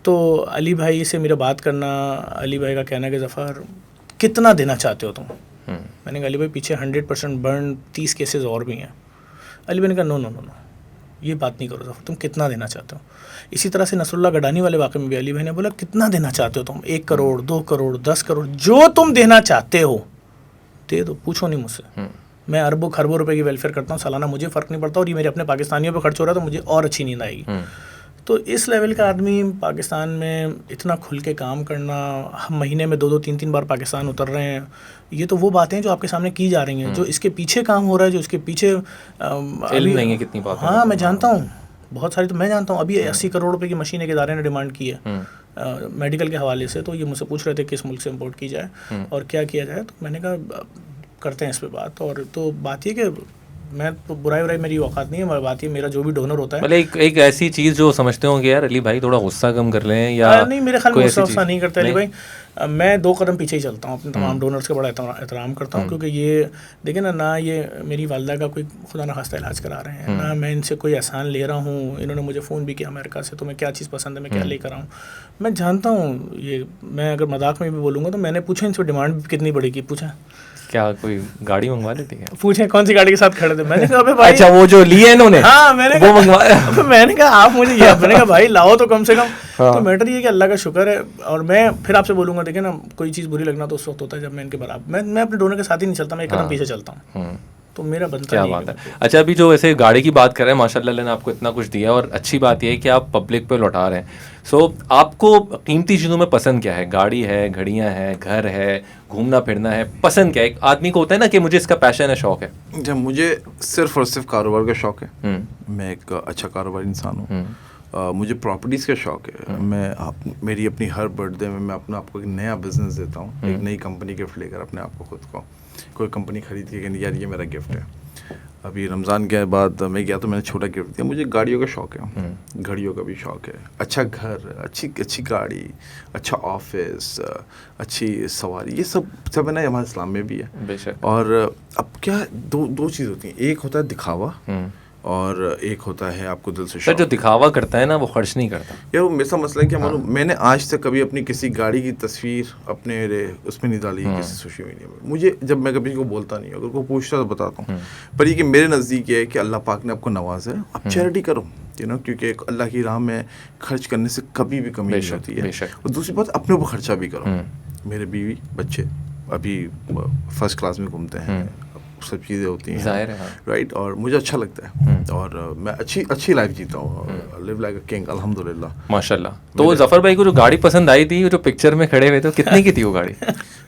तो अली भाई से मेरा बात करना, अली भाई का कहना कि ज़फ़र कितना देना चाहते हो तुम? मैंने कहा अली भाई पीछे 100% बर्न 30 केसेस और भी हैं। अली भाई ने कहा नो नो नो नो, ये बात नहीं करो जफर, तुम कितना देना चाहते हो। इसी तरह से नसरुल्लाह गडानी वाले वाक़े में भी अली भाई ने बोला कितना देना चाहते हो तुम, 1 करोड़ 2 करोड़ 10 करोड़, जो तुम देना चाहते हो दे दो, पूछो नहीं मुझसे। मैं अरबों खरबों रुपए की वेलफेयर करता हूँ सालाना, मुझे फ़र्क नहीं पड़ता, और ये मेरे अपने पाकिस्तानियों पे खर्च हो रहा है तो मुझे और अच्छी नींद आएगी। तो इस लेवल का आदमी पाकिस्तान में इतना खुल के काम करना, हम महीने में 2-2 3-3 बार पाकिस्तान उतर रहे हैं, ये तो वो बातें हैं जो आपके सामने की जा रही हैं। जो इसके पीछे काम हो रहा है, जो इसके पीछे इल्म नहीं है कितनी बात। हाँ मैं जानता हूँ बहुत सारी, तो मैं जानता हूँ अभी 80 करोड़ रुपए की मशीन एक इदारे ने डिमांड की है मेडिकल के हवाले से। तो ये मुझसे पूछ रहे थे किस मुल्क से इम्पोर्ट की जाए और क्या किया जाए, तो मैंने कहा करते हैं इस पे बात। और तो बात ये कि मैं तो बुराई मेरी औकात नहीं है, बात ये मेरा जो भी डोनर होता है, मतलब एक ऐसी चीज़ जो समझते हो कि यार अली भाई थोड़ा गुस्सा कम कर लें, या नहीं मेरे ख्याल में गुस्सा नहीं करते अली भाई। मैं 2 कदम पीछे ही चलता हूँ, अपने तमाम डोनर्स के बड़ा एहतराम करता हूँ, क्योंकि ये देखें ना ये मेरी वालदा का कोई खुदा न खास्ता इलाज करा रहे हैं, ना मैं इनसे कोई एहसान ले रहा हूँ। इन्होंने मुझे फ़ोन भी किया अमेरिका से, तो मैं क्या चीज़ पसंद है, मैं क्या लेकर आऊँ, मैं जानता हूँ। ये मैं अगर मजाक में भी बोलूँगा तो मैंने पूछा इनसे डिमांड कितनी बढ़ेगी, पूछा क्या कोई गाड़ी मंगवा लेती है, पूछे कौन सी गाड़ी के साथ खड़े थे। मैंने कहा अबे भाई, अच्छा वो जो लिए इन्होंने, हाँ मैंने वो मंगवाया। मैंने कहा आप मुझे ये, मैंने कहा भाई लाओ तो कम से कम। तो मैटर ये कि अल्लाह का शुक्र है। और मैं फिर आपसे बोलूँगा, देखिए ना कोई चीज़ बुरी लगना तो उस वक्त होता है जब मैं इनके बराबर, मैं अपने डोनर के साथ ही नहीं चलता, मैं एक कदम पीछे चलता हूँ, तो मेरा बनता क्या बात है। अच्छा अभी जो ऐसे गाड़ी की बात कर रहे हैं, माशाल्लाह अल्लाह ने आपको इतना कुछ दिया, और अच्छी बात यह है कि आप पब्लिक पे लौटा रहे हैं। सो आपको कीमती चीज़ों में पसंद क्या है? गाड़ी है, घड़ियाँ हैं, घर है, घूमना फिरना है, पसंद क्या है? एक आदमी को होता है ना कि मुझे इसका पैशन है, शौक है। जब मुझे सिर्फ और सिर्फ कारोबार का शौक है, मैं एक अच्छा कारोबारी इंसान हूँ। मुझे प्रॉपर्टीज़ का शौक है। मेरी अपनी हर बर्थडे में मैं आपको एक नया बिजनेस देता हूँ, एक नई कंपनी गिफ्ट लेकर अपने आप को, खुद को कोई कंपनी खरीद के यार ये मेरा गिफ्ट है। अभी रमज़ान के बाद मैं गया तो मैंने छोटा गिफ्ट दिया। मुझे गाड़ियों का शौक है, घड़ियों का भी शौक है, अच्छा घर, अच्छी गाड़ी, अच्छा ऑफिस, अच्छी सवारी, ये सब है ना, हमारे इस्लाम में भी है बेशक। और अब क्या दो चीज़ होती हैं, एक होता है दिखावा और एक होता है आपको दिल से शौक। जो दिखावा करता है ना वो खर्च नहीं करता यार, वो मेरा मसला है कि मालूम, मैंने आज तक कभी अपनी किसी गाड़ी की तस्वीर अपने उसमें नहीं डाली किसी सोशल मीडिया में। मुझे जब मैं कभी को बोलता नहीं, अगर कोई पूछता तो बताता हूँ, पर ये कि मेरे नज़दीक ये है कि अल्लाह पाक ने आपको नवाजा है, आप चैरिटी करो, क्योंकि अल्लाह की राह में खर्च करने से कभी भी कमी नहीं होती है। और दूसरी बात, अपने ऊपर खर्चा भी करो। मेरे बीवी बच्चे अभी फर्स्ट क्लास में घूमते हैं, सब चीज़ें होती हैं, ज़ाहिर है, राइट। और मुझे अच्छा लगता है, और मैं अच्छी लाइफ जीता हूँ, लिव लाइक अ किंग, अल्हम्दुलिल्लाह माशाल्लाह। तो जफ़र भाई को जो गाड़ी पसंद आई थी, जो पिक्चर में खड़े हुए थे, कितने की थी वो गाड़ी?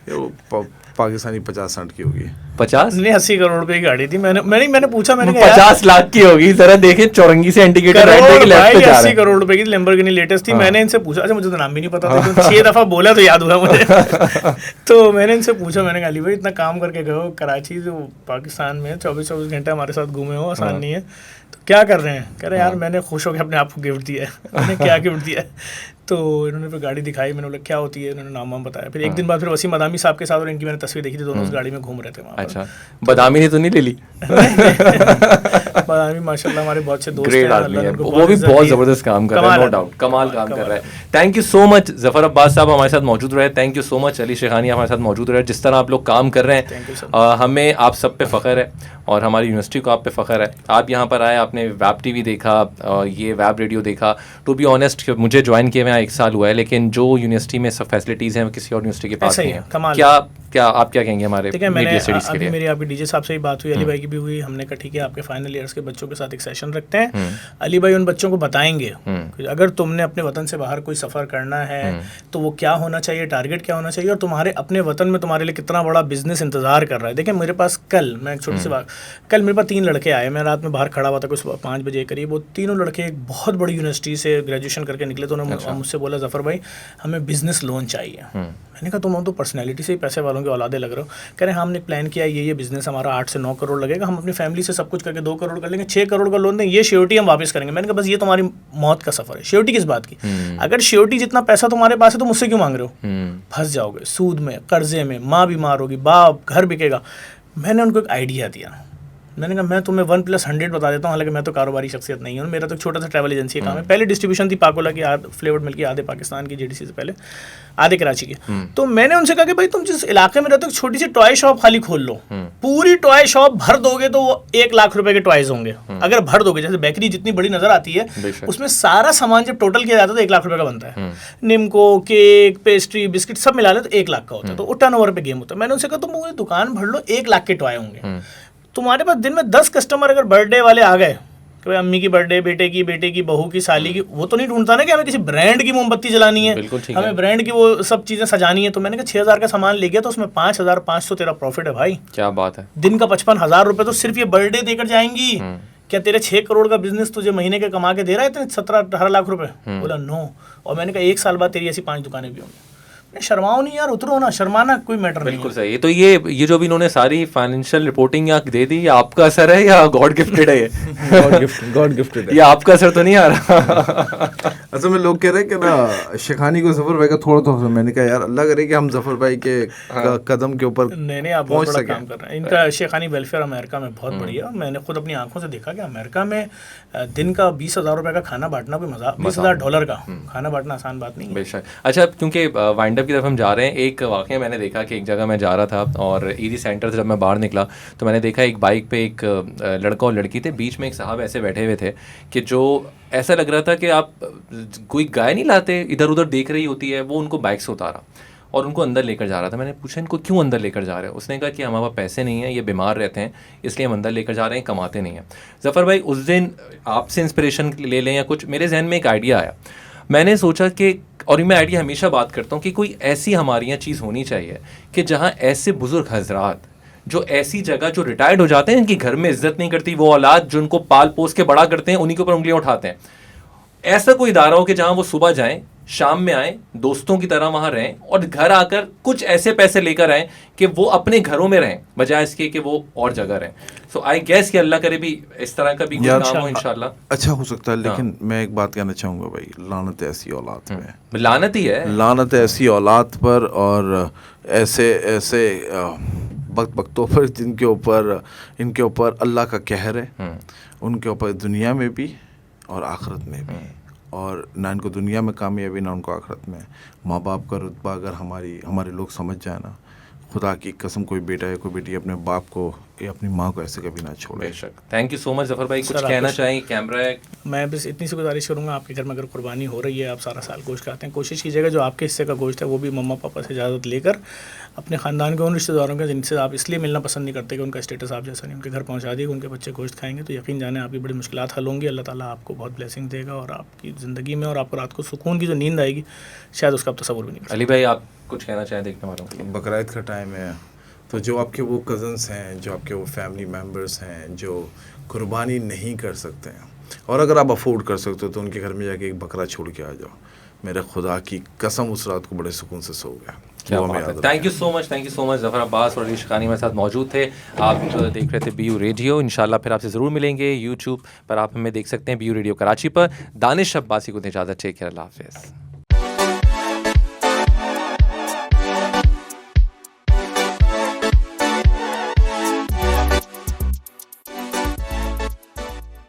वो पाकिस्तानी 50-60 की होगी। 50 नहीं 80 करोड़ रुपए की गाड़ी थी। मैंने पूछा, मैंने 50 लाख की होगी, जरा देखें चौरंगी से इंडिकेटर राइट पे लेफ्ट पे जा रहा है। 80 करोड़ रुपए की लैम्बोर्गिनी लेटेस्ट थी। मैंने इनसे पूछा, अच्छा मुझे तो नाम भी नहीं पता था, 6 दफ़ा बोला तो याद हुआ मुझे। तो मैंने इनसे पूछा, मैंने कहा अली भाई इतना काम करके गए हो कराची, जो पाकिस्तान में 24-24 घंटे हमारे साथ घूमे हो, आसान नहीं है, तो क्या कर रहे हैं? कह रहे यार मैंने खुश होकर अपने आप को गिफ्ट दिया है। मैंने क्या गिफ्ट दिया है? तो इन्होंने फिर गाड़ी दिखाई, मैंने बोला क्या होती है, इन्होंने नाम बताया। फिर एक दिन बाद फिर वसीम बदामी साहब के साथ और इनकी मैंने तस्वीर देखी थी, दोनों उस गाड़ी में घूम रहे थे वहाँ पर। अच्छा, बदामी ने तो नहीं ले ली? बदामी माशाल्लाह हमारे बहुत से दोस्त ग्रेट आदमी है, वो भी बहुत ज़बरदस्त काम कर रहा है, नो डाउट, कमाल काम कर रहा है। Thank you so much Zafar Abbas sahab हमारे साथ मौजूद रहे, thank you so much Ali Shekhani हमारे साथ मौजूद रहे। जिस तरह आप लोग काम कर रहे हैं, हमें आप सब पे फ़ख्र है, और हमारी यूनिवर्सिटी को आप पे फ़ख्र है। आप यहाँ पर आए, आपने वेब टीवी देखा, ये वेब रेडियो देखा। टू बी ऑनेस्ट, मुझे ज्वाइन किए हुए 1 साल हुआ है, लेकिन जो यूनिवर्सिटी में सब फैसिलिटीज़ हैं वो किसी और यूनिवर्सिटी के पास नहीं है। क्या आप क्या कहेंगे हमारे मीडिया स्टडीज़ के लिए? मेरी आपकी डीजे साहब से ही बात हुई, अली भाई की भी हुई, हमने कहा ठीक है आपके फाइनल ईयर्स के बच्चों के साथ एक सेशन रखते हैं। अली भाई उन बच्चों को बताएंगे अगर तुमने अपने वतन से बाहर कोई सफ़र करना है तो वो क्या होना चाहिए, टारगेट क्या होना चाहिए, और तुम्हारे अपने वतन में तुम्हारे लिए कितना बड़ा बिजनेस इंतजार कर रहा है। देखिए मेरे पास कल, मैं एक छोटी सी बात, कल मेरे पास 3 लड़के आए, मैं रात में बाहर खड़ा हुआ था कुछ 5 बजे करीब। वो तीनों लड़के एक बहुत बड़ी यूनिवर्सिटी से ग्रेजुएशन करके निकले, तो उन्होंने मुझसे बोला ज़फ़र भाई हमें बिजनेस लोन चाहिए। मैंने कहा तुम तो पर्सनैलिटी से ही पैसे वालों के औलादे लग रहे हो। कह रहे हैं हमने प्लान किया ये बिज़नेस हमारा 8 से 9 करोड़ लगेगा, हम अपनी फैमिली से सब कुछ करके 2 करोड़ कर लेंगे, 6 करोड़ का लोन दें, ये श्योरिटी हम वापस करेंगे। मैंने कहा बस ये तुम्हारी मौत का सफ़र है, श्योरिटी किस बात की? अगर श्योरिटी जितना पैसा तुम्हारे पास है तो मुझसे क्यों मांग रहे हो? फंस जाओगे सूद में, कर्जे में, माँ बीमार होगी, बाप, घर बिकेगा। मैंने उनको एक आइडिया दिया, मैंने कहा मैं तुम्हें 1+100 बता देता हूँ, हालांकि मैं तो कारोबारी शख्सियत नहीं हूँ, मेरा तो छोटा सा ट्रैवल एजेंसी का काम है। पहले डिस्ट्रीब्यूशन थी पाकोला की, फ्लेवर्ड मिल्क की, आधे पाकिस्तान की जेडीसी से पहले, आधे कराची की। तो मैंने उनसे कहा कि भाई तुम जिस इलाके में रहते हो छोटी सी टॉय शॉप खाली खोल लो, पूरी टॉय शॉप भर दोगे तो वो 1 लाख रुपए के टॉयज होंगे। अगर भर दोगे, जैसे बेकरी जितनी बड़ी नजर आती है उसमें सारा सामान जब टोटल किया जाता है तो 1 लाख रुपए का बनता है। निम्को, केक, पेस्ट्री, बिस्किट सब मिला ले तो 1 लाख का होता है, तो वो टर्नओवर पे गेम होता है। मैंने उनसे कहा तुम पूरी दुकान भर लो, 1 लाख के टॉय होंगे। तुम्हारे पास दिन में 10 कस्टमर अगर बर्थडे वाले आ गए कि भाई अम्मी की बर्थडे, बेटे की, बहू की, साली की, वो तो नहीं ढूंढता ना कि हमें किसी ब्रांड की मोमबत्ती जलानी है, हमें ब्रांड की वो सब चीजें सजानी है। तो मैंने कहा 6,000 का सामान ले गया तो उसमें 5,500 तेरा प्रॉफिट है भाई। क्या बात है। दिन का 55,000 रुपए तो सिर्फ ये बर्थडे देकर जाएंगी। क्या तेरे 6 करोड़ का बिजनेस तुझे महीने के कमा के दे रहा है इतने 17-18 लाख रुपए? बोला नो। और मैंने कहा 1 साल बाद तेरी ऐसी 5 दुकानें भी होंगी। शर्माओ नहीं यार, उतरो ना, शर्माना कोई मैटर नहीं। बिल्कुल सही। तो ये जो भी इन्होंने सारी फाइनेंशियल रिपोर्टिंग यहाँ दे दी, ये आपका असर है या गॉड गिफ्टेड है? ये गॉड गिफ्टेड है। ये आपका असर तो नहीं आ रहा? असल में लोग कह रहे हैं कि ना शेखानी को जफर भाई का थोड़ा तो, मैंने कहा यार अल्लाह करे कि हम जफर भाई के कदम के ऊपर नहीं आप बहुत बड़ा काम कर रहे हैं। इनका शेखानी वेलफेयर अमेरिका में बहुत बढ़िया। मैंने खुद अपनी आंखों से देखा कि अमेरिका में दिन का 20,000 रुपए का खाना बांटना कोई मजाक, $20,000 का खाना बांटना आसान बात नहीं है। बेशक। अच्छा, क्योंकि वाइंड अप की तरफ हम जा रहे हैं, एक वाकया मैंने देखा कि एक जगह मैं जा रहा था और ईजी सेंटर से जब मैं बाहर निकला तो मैंने देखा एक बाइक पे एक लड़का और लड़की थे, बीच में एक साहब ऐसे बैठे हुए थे कि जो ऐसा लग रहा था कि आप कोई गाय नहीं लाते, इधर उधर देख रही होती है, वो उनको बाइक से उतारा और उनको अंदर लेकर जा रहा था। मैंने पूछा इनको क्यों अंदर लेकर जा रहे हैं? उसने कहा कि हमारे पास पैसे नहीं हैं, ये बीमार रहते हैं, इसलिए हम अंदर लेकर जा रहे हैं, कमाते नहीं हैं। ज़फ़र भाई, उस दिन आपसे इंस्पिरेशन ले लें या कुछ, मेरे जहन में एक आइडिया आया। मैंने सोचा कि, और मैं आइडिया हमेशा बात करता हूँ कि कोई ऐसी हमारे यहाँ चीज़ होनी चाहिए कि जहाँ ऐसे बुज़ुर्ग हजरात जो ऐसी जगह, जो रिटायर्ड हो जाते हैं, इनकी घर में इज्जत नहीं करती, वो औलाद जो उनको पाल पोस के बड़ा करते हैं उन्हीं के ऊपर उंगलियां उठाते हैं, ऐसा कोई इदारा हो कि जहाँ वो सुबह जाएं, शाम में आए, दोस्तों की तरह वहाँ रहें और घर आकर कुछ ऐसे पैसे लेकर आएँ कि वो अपने घरों में रहें, बजाय इसके कि वो और जगह रहें। सो आई गेस कि अल्लाह करे भी इस तरह का भी कुछ काम हो इंशाल्लाह। अच्छा हो सकता है, लेकिन मैं एक बात कहना चाहूँगा भाई, लानत ऐसी औलाद में, लानत ही है, लानत ऐसी औलाद पर और ऐसे वक्तों पर जिनके ऊपर, इनके ऊपर अल्लाह का कहर है, उनके ऊपर दुनिया में भी और आखिरत में भी। और ना इनको दुनिया में कामयाबी ना उनको आखिरत में। माँ बाप का रुतबा अगर हमारे लोग समझ जाए ना, खुदा की कसम कोई बेटा या कोई बेटी अपने बाप को या अपनी माँ को ऐसे कभी ना छोड़े। बेशक। Thank you so much Zafar भाई, कुछ कहना चाहेंगे? कैमरा है। मैं बस इतनी सी गुजारिश करूँगा, आपके घर में अगर कुर्बानी हो रही है, आप सारा साल गोश्त खाते हैं, कोशिश कीजिएगा जो आपके हिस्से का गोश्त है वो भी मम्मा पापा से इजाज़त लेकर अपने ख़ानदान के उन रिश्तेदारों के जिनसे आप इसलिए मिलना पसंद नहीं करते कि उनका स्टेटस आप जैसा नहीं, उनके घर पहुँचा दिए, उनके बच्चे गोश्त खाएंगे तो यकीन जाने आपकी बड़ी मुश्किलात हल होंगी। अल्लाह ताला आपको बहुत ब्लेसिंग देगा और आपकी ज़िंदगी में, और आपको रात को सुकून की जो नींद आएगी शायद उसका आप तसव्वुर भी नहीं कर सकते। अली भाई, आप कुछ कहना चाहें देखने वालों को? बकरा ईद का टाइम है, तो जो आपके वो कज़न्स हैं, जो आपके वो फैमिली मेम्बर्स हैं जो कुर्बानी नहीं कर सकते हैं, और अगर आप अफोर्ड कर सकते हो तो उनके घर में जाके एक बकरा छोड़ के आ जाओ। मेरे खुदा की कसम उस रात को बड़े सुकून से सो गया। Thank you so much, thank you so much. Zafar Abbas और अली शेखानी मेरे साथ मौजूद थे। आप देख रहे थे BU रेडियो। इंशाल्लाह फिर आपसे ज़रूर मिलेंगे। यूट्यूब पर आप हमें देख सकते हैं BU रेडियो कराची पर। दानिश अब्बासी को इजाज़त, टेक केयर, अल्लाह हाफ़िज़।